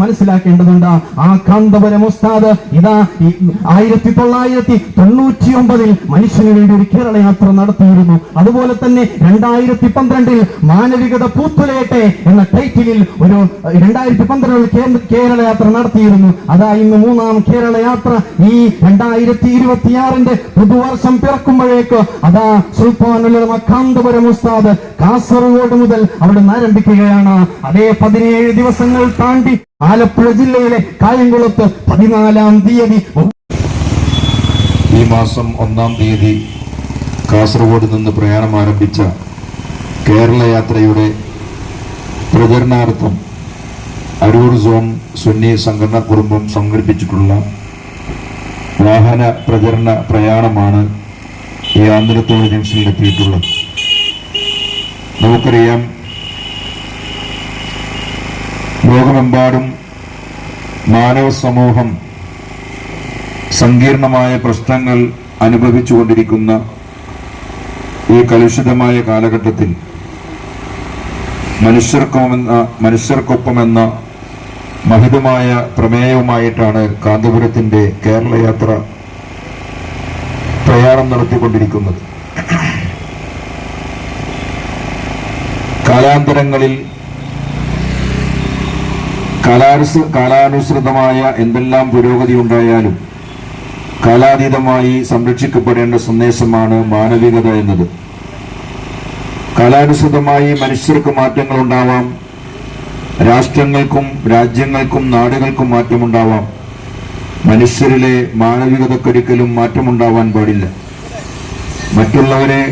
മനസ്സിലാക്കേണ്ടതുണ്ട്. ആ കാന്തപുരം ഉസ്താദ് ഇതാ 1999 മനുഷ്യന് വേണ്ടി ഒരു കേരള യാത്ര നടത്തിയിരുന്നു. അതുപോലെ തന്നെ 2012 മാനവികത പൂത്തുലയട്ടെ എന്ന ടൈറ്റിലിൽ ഒരു 2012 കേരള യാത്ര നടത്തിയിരുന്നു. അതാ ഇന്ന് 3ാം കേരള യാത്ര. ഈ 2026 പുതുവർഷം പിറക്കുമ്പോഴേക്ക് അതാ സുൽത്താനുൽ ഉലമ കാന്തപുരം ഉസ്താദ് കാസർഗോഡ് മുതൽ അവിടെ നിന്ന് ആരംഭിക്കുകയാണ്. അതേ 17 ദിവസങ്ങൾ താണ്ടി ആലപ്പുഴ ജില്ലയിലെ കായംകുളത്ത് 14-ാം തീയതി, ഈ മാസം 1-ാം തീയതി കാസർഗോഡ് നിന്ന് പ്രയാണം ആരംഭിച്ച കേരള യാത്രയുടെ പ്രചരണാർത്ഥം അരൂർ സോൺ സുന്നി സംഘടനാ കുടുംബം സംഘടിപ്പിച്ചിട്ടുള്ള വാഹന പ്രചരണ പ്രയാണമാണ് ഈ ആന്ധ്രത്തോട് ജംഗ്ഷനിലെത്തിയിട്ടുള്ളത്. നമുക്കറിയാം, ലോകമെമ്പാടും മാനവ സമൂഹം സങ്കീർണമായ പ്രശ്നങ്ങൾ അനുഭവിച്ചുകൊണ്ടിരിക്കുന്ന ഈ കലുഷിതമായ കാലഘട്ടത്തിൽ മനുഷ്യർക്കൊപ്പമെന്ന മഹിതമായ പ്രമേയവുമായിട്ടാണ് കാന്തപുരത്തിന്റെ കേരള യാത്ര പ്രയാണം നടത്തിക്കൊണ്ടിരിക്കുന്നത്. കാലാന്തരങ്ങളിൽ കാലാനുസൃതമായ എന്തെല്ലാം പുരോഗതി ഉണ്ടായാലും കാലാതീതമായി സംരക്ഷിക്കപ്പെടേണ്ട സന്ദേശമാണ് മാനവികത എന്നത്. കാലാനുസൃതമായി മനുഷ്യർക്ക് മാറ്റങ്ങൾ ഉണ്ടാവാം, രാഷ്ട്രങ്ങൾക്കും രാജ്യങ്ങൾക്കും നാടുകൾക്കും മാറ്റമുണ്ടാവാം. മനുഷ്യരിലെ മാനവികതക്കൊരിക്കലും മാറ്റമുണ്ടാവാൻ പാടില്ല. മറ്റുള്ളവരെ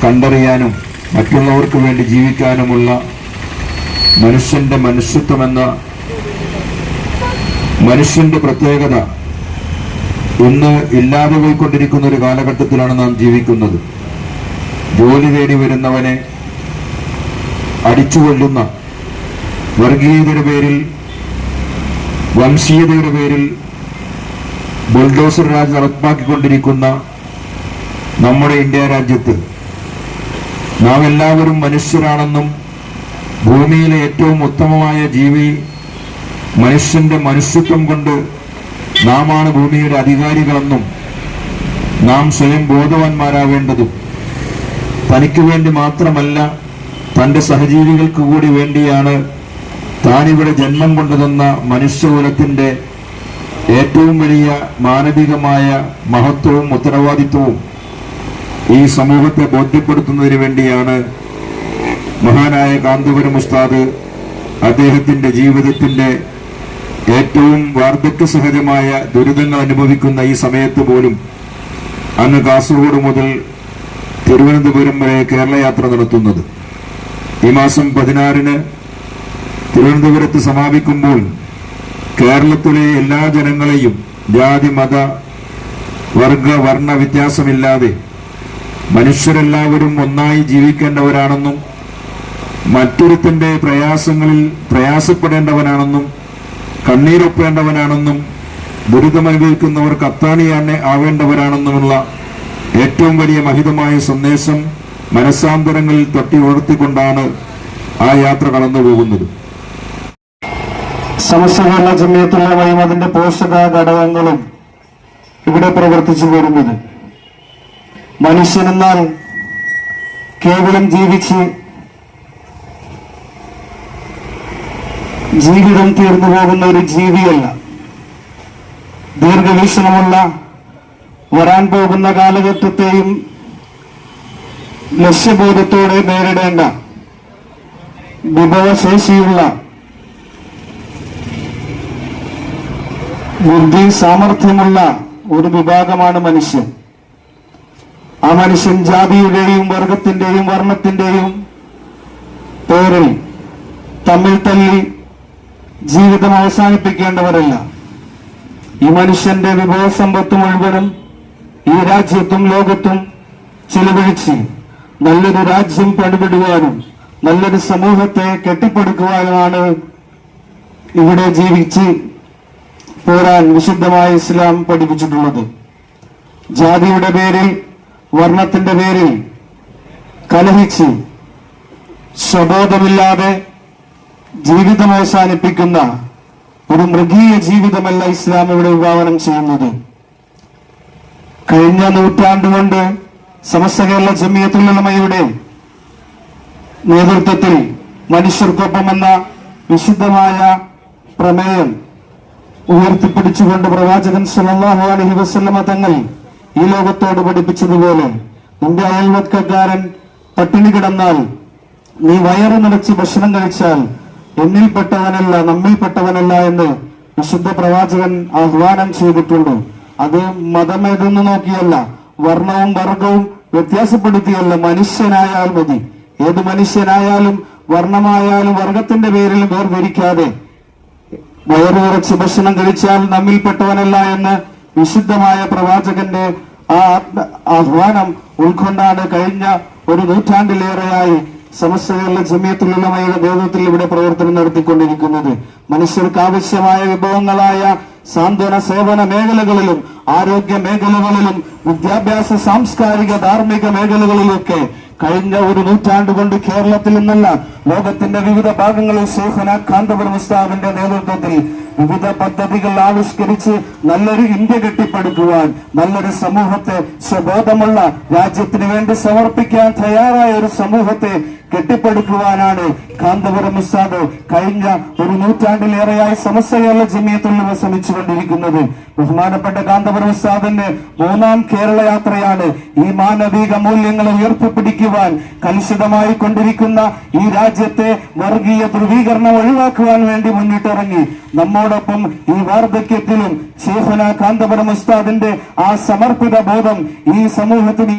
കണ്ടറിയാനും മറ്റുള്ളവർക്ക് വേണ്ടി ജീവിക്കാനുമുള്ള മനുഷ്യന്റെ മനുഷ്യത്വമെന്ന മനുഷ്യന്റെ പ്രത്യേകത ഇന്ന് ഇല്ലാതെ പോയിക്കൊണ്ടിരിക്കുന്ന ഒരു കാലഘട്ടത്തിലാണ് നാം ജീവിക്കുന്നത്. ജോലി തേടി വരുന്നവനെ അടിച്ചുകൊല്ലുന്ന, വർഗീയതയുടെ പേരിൽ, വംശീയതയുടെ പേരിൽ ബുൾഡോസർ രാജ് നടപ്പാക്കിക്കൊണ്ടിരിക്കുന്ന നമ്മുടെ ഇന്ത്യ രാജ്യത്ത് നാം എല്ലാവരും മനുഷ്യരാണെന്നും ഭൂമിയിലെ ഏറ്റവും ഉത്തമമായ ജീവി മനുഷ്യന്റെ മനുഷ്യത്വം കൊണ്ട് നാമാണ് ഭൂമിയുടെ അധികാരികളെന്നും നാം സ്വയം ബോധവാന്മാരാവേണ്ടതും തനിക്ക് വേണ്ടി മാത്രമല്ല തന്റെ സഹജീവികൾക്ക് കൂടി വേണ്ടിയാണ് താനിവിടെ ജന്മം കൊണ്ടുതന്ന മനുഷ്യകുലത്തിന്റെ ഏറ്റവും വലിയ മാനവികമായ മഹത്വവും ഉത്തരവാദിത്വവും ഈ സമൂഹത്തെ ബോധ്യപ്പെടുത്തുന്നതിന് വേണ്ടിയാണ് മഹാനായ കാന്തപുരം ഉസ്താദ് അദ്ദേഹത്തിന്റെ ജീവിതത്തിന്റെ ഏറ്റവും വാർദ്ധക്യ സഹജമായ ദുരിതങ്ങൾ അനുഭവിക്കുന്ന ഈ സമയത്ത് പോലും അങ്ങ് കാസർഗോഡ് മുതൽ തിരുവനന്തപുരം വരെ കേരള യാത്ര നടത്തുന്നത്. ഈ മാസം 16-ന് തിരുവനന്തപുരത്ത് സമാപിക്കുമ്പോൾ കേരളത്തിലെ എല്ലാ ജനങ്ങളെയും ജാതി മത വർഗ വർണ്ണ വ്യത്യാസമില്ലാതെ മനുഷ്യരെല്ലാവരും ഒന്നായി ജീവിക്കേണ്ടവരാണെന്നും മറ്റൊരുത്തന്റെ പ്രയാസങ്ങളിൽ പ്രയാസപ്പെടേണ്ടവനാണെന്നും കണ്ണീരൊപ്പേണ്ടവനാണെന്നും ദുരിതമനുഭവിക്കുന്നവർക്ക് അത്താണിയാണ് ആവേണ്ടവരാണെന്നുമുള്ള ഏറ്റവും വലിയ മഹിതമായ സന്ദേശം മനസ്സാന്തരങ്ങളിൽ തട്ടി ഉണർത്തിക്കൊണ്ടാണ് ആ യാത്ര കടന്നു പോകുന്നത്. സമസ്ത കേരള ജമിയത്തുൽ ഉലമയും അതിന്റെ പോഷക ഘടകങ്ങളും ഇവിടെ പ്രവർത്തിച്ചു വരുന്നത് മനുഷ്യനെന്നാൽ കേവലം ജീവിച്ച് ജീവിതം തീർന്നു പോകുന്ന ഒരു ജീവിയല്ല. ദീർഘവീക്ഷണമുള്ള വരാൻ പോകുന്ന കാലഘട്ടത്തെയും ലക്ഷ്യബോധത്തോടെ നേരിടേണ്ട വിഭവശേഷിയുള്ള ബുദ്ധി സാമർഥ്യമുള്ള ഒരു വിഭാഗമാണ് മനുഷ്യൻ. ആ മനുഷ്യൻ ജാതിയുടെയും വർഗത്തിന്റെയും വർണ്ണത്തിന്റെയും പേരിൽ തമ്മിൽ തല്ലി ജീവിതം അവസാനിപ്പിക്കേണ്ടവരല്ല. ഈ മനുഷ്യന്റെ വിഭവസമ്പത്ത് മുഴുവനും ഈ രാജ്യത്തും ലോകത്തും ചിലവഴിച്ച് നല്ലൊരു രാജ്യം പണിപിടുവാനും നല്ലൊരു സമൂഹത്തെ കെട്ടിപ്പടുക്കുവാനുമാണ് ഇവിടെ ജീവിച്ച് പോരാൻ വിശുദ്ധമായ ഇസ്ലാം പഠിപ്പിച്ചിട്ടുള്ളത്. ജാതിയുടെ പേരിൽ വർണ്ണത്തിന്റെ പേരിൽ കലഹിച്ച് സ്വബോധമില്ലാതെ ജീവിതം അവസാനിപ്പിക്കുന്ന ഒരു മൃഗീയ ജീവിതമല്ല ഇസ്ലാം ഇവിടെ വിഭാവനം ചെയ്യുന്നത്. കഴിഞ്ഞ നൂറ്റാണ്ടുകൊണ്ട് സമസ്ത കേരള ജമിയത്തുൽ ഉലമയുടെ നേതൃത്വത്തിൽ മനുഷ്യർക്കൊപ്പം എന്ന വിശുദ്ധമായ പ്രമേയം ഉയർത്തിപ്പിടിച്ചുകൊണ്ട് പ്രവാചകൻ സല്ലല്ലാഹു അലൈഹി വസല്ലമ തങ്ങൾ ഈ ലോകത്തോട് പഠിപ്പിച്ചതുപോലെ നിന്റെ അയൽവക്കക്കാരൻ പട്ടിണി കിടന്നാൽ നീ വയറ് നിറച്ച് ഭക്ഷണം കഴിച്ചാൽ എന്നിൽപ്പെട്ടവനല്ല നമ്മിൽപ്പെട്ടവനല്ല എന്ന് വിശുദ്ധ പ്രവാചകൻ ആഹ്വാനം ചെയ്തിട്ടുണ്ട്. അത് മതമേതെന്ന് നോക്കിയല്ല, വർണ്ണവും വർഗവും വ്യത്യാസപ്പെടുത്തിയല്ല, മനുഷ്യനായാൽ മതി. ഏത് മനുഷ്യനായാലും വർണ്ണമായാലും വർഗത്തിന്റെ പേരിൽ വേർതിരിക്കാതെ വയറു നിറച്ച് ഭക്ഷണം കഴിച്ചാൽ നമ്മിൽപ്പെട്ടവനല്ല എന്ന് വിശുദ്ധമായ പ്രവാചകന്റെ ആ ആഹ്വാനം ഉൾക്കൊണ്ടാണ് കഴിഞ്ഞ ഒരു നൂറ്റാണ്ടിലേറെയായി സമസ്ത കേരള ജമിയത്തുൽ ഉലമയുടെ നേതൃത്വത്തിൽ ഇവിടെ പ്രവർത്തനം നടത്തിക്കൊണ്ടിരിക്കുന്നത്. മനുഷ്യർക്ക് ആവശ്യമായ വിഭവങ്ങളായ സാന്ത്വന സേവന മേഖലകളിലും ആരോഗ്യ മേഖലകളിലും വിദ്യാഭ്യാസ സാംസ്കാരിക ധാർമ്മിക മേഖലകളിലൊക്കെ കഴിഞ്ഞ ഒരു നൂറ്റാണ്ട് കൊണ്ട് കേരളത്തിൽ നിന്നല്ല ലോകത്തിന്റെ വിവിധ ഭാഗങ്ങളിൽ ശൈഖുന കാന്തപുരം ഉസ്താദിന്റെ നേതൃത്വത്തിൽ വിവിധ പദ്ധതികൾ ആവിഷ്കരിച്ച് നല്ലൊരു ഇന്ത്യ കെട്ടിപ്പടുക്കുവാൻ, നല്ലൊരു സമൂഹത്തെ സ്വബോധമുള്ള രാജ്യത്തിന് വേണ്ടി സമർപ്പിക്കാൻ തയ്യാറായ ഒരു സമൂഹത്തെ കെട്ടിപ്പടുക്കുവാനാണ് കാന്തപുരം ഉസ്താദ് കഴിഞ്ഞ ഒരു നൂറ്റാണ്ടിലേറെയായി സമസ്ത കേരള ജമിയത്തുൽ ഉലമ ശ്രമിച്ചുകൊണ്ടിരിക്കുന്നത്. ബഹുമാനപ്പെട്ട കാന്തപുരം ഉസ്താദിന്റെ 3ാം കേരള യാത്രയാണ്. ഈ മാനവിക മൂല്യങ്ങളെ ഉയർത്തിപ്പിടിക്കുവാൻ, കലുഷിതമായി കൊണ്ടിരിക്കുന്ന ഈ രാജ്യത്തെ വർഗീയ ധ്രുവീകരണം ഒഴിവാക്കുവാൻ വേണ്ടി മുന്നിട്ടിറങ്ങി നമ്മോടൊപ്പം ഈ വാർദ്ധക്യത്തിലും ശൈഖുന കാന്തപുരം ഉസ്താദിന്റെ ആ സമർപ്പിത ബോധം ഈ സമൂഹത്തിന്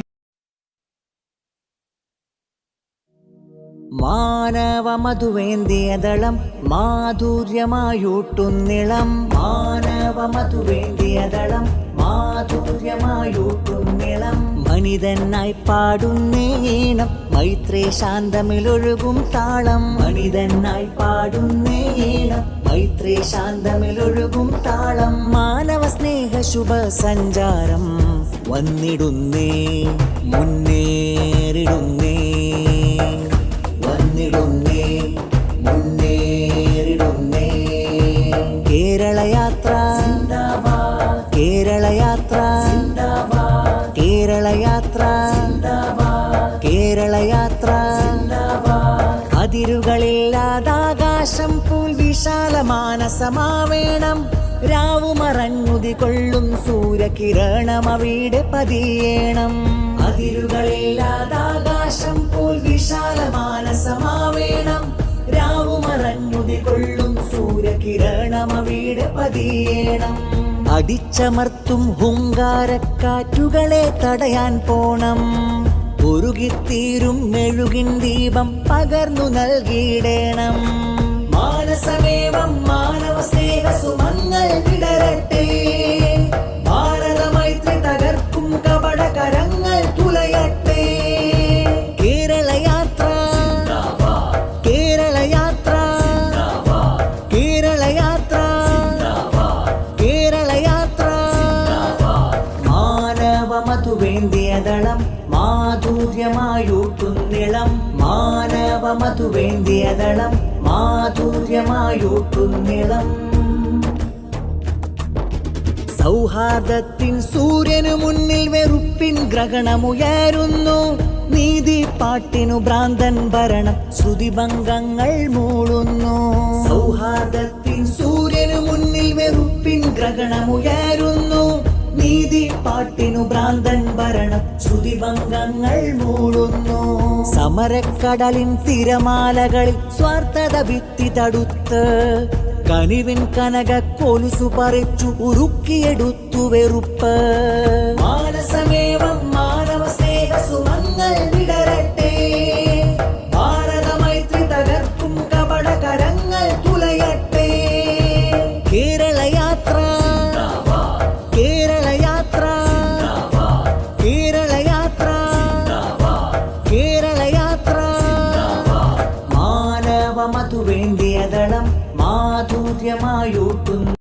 മാനവ മധുവേന്തിയതളം മാധുര്യമായൂട്ടുന്നിളം മാനവ മധുവേന്തിയതളം മാധുര്യമായൂട്ടുന്നിളം മനിതനായി പാടുന്നേണം മൈത്രേ ശാന്തമിലൊഴുകും താളം മനിതനായി പാടുന്നേണം മൈത്രേ ശാന്തമിലൊഴുകും താളം മാനവ സ്നേഹ ശുഭ സഞ്ചാരം വന്നിടുന്നേ മുന്നേറിടുന്നേ വന്നിടുന്നേ മുന്നേറിടുന്നേ കേരളയാത്ര കേരളയാത്ര കേരളയാത്ര കേരളയാത്ര അതിരുകളില്ലാതാകാശം പോൽ വിശാലമാനസമാവേണം രാവുമറഞ്ഞുതി കൊള്ളും സൂര്യകിരണം അവിടെ പതിയേണം അതിരുകളില്ലാതാകാശം പോൽ വിശാലമാനസമാവേണം രാവുമറഞ്ഞുതി കൊള്ളും സൂര്യകിരണം അവിടെ പതിയേണം അടിച്ചമർത്തും ഹുങ്കാരക്കാറ്റുകളെ തടയാൻ പോണം ഉരുകിത്തീരും മെഴുകിൻ ദീപം പകർന്നു നൽകിയിടേണം മാനസമേവം മാനവ സ്നേഹ സുമങ്ങൾ വിടരട്ടെ ഭാരതമൈത്രി തകർക്കും കപട കരങ്ങൾ തുലയട്ടെ കേരളയാത്ര കേരളയാത്ര കേരളയാത്ര കേരളയാത്ര മധുവേന്തിയതളം മാധുര്യമായൂട്ടുന്നിളം മാനവ മധുവേന്തിയതളം മാധുര്യമായൂട്ടുന്നിളം സൗഹാർദ്ദത്തിൻ സൂര്യനു മുന്നിൽ വെറുപ്പിൻ ഗ്രഹണമുയരുന്നു നീതി പാട്ടിനു ഭ്രാന്തൻ ഭരണം ശ്രുതിഭംഗങ്ങൾ മൂളുന്നു സൗഹാർദ്ദത്തിൻ സൂര്യനു മുന്നിൽ വെറുപ്പിൻ ഗ്രഹണമുയരുന്നു നീതി പാട്ടിനു ഭ്രാന്തൻ ഭരണം ശ്രുതിഭംഗങ്ങൾ മൂളുന്നു സമരക്കടലിൻ തിരമാലകളിൽ സ്വാർത്ഥത ഭിത്തി തടുത്ത് കനിവിൻ കനക കൊലുസു പറിച്ചു ഉരുക്കിയെടുത്തു വെറുപ്പ് മാനസമേവം മാനവ സ്നേഹ സുമങ്ങൾ വിടരട്ടെ ഭാരത മൈത്രി തകർക്കും കപട കരങ്ങൾ തുലയട്ടെ കേരള യാത്ര കേരള യാത്ര കേരള യാത്ര കേരള യാത്ര മാനവ മധുവേന്തിയതളം മാധുര്യമായൂട്ടുന്നു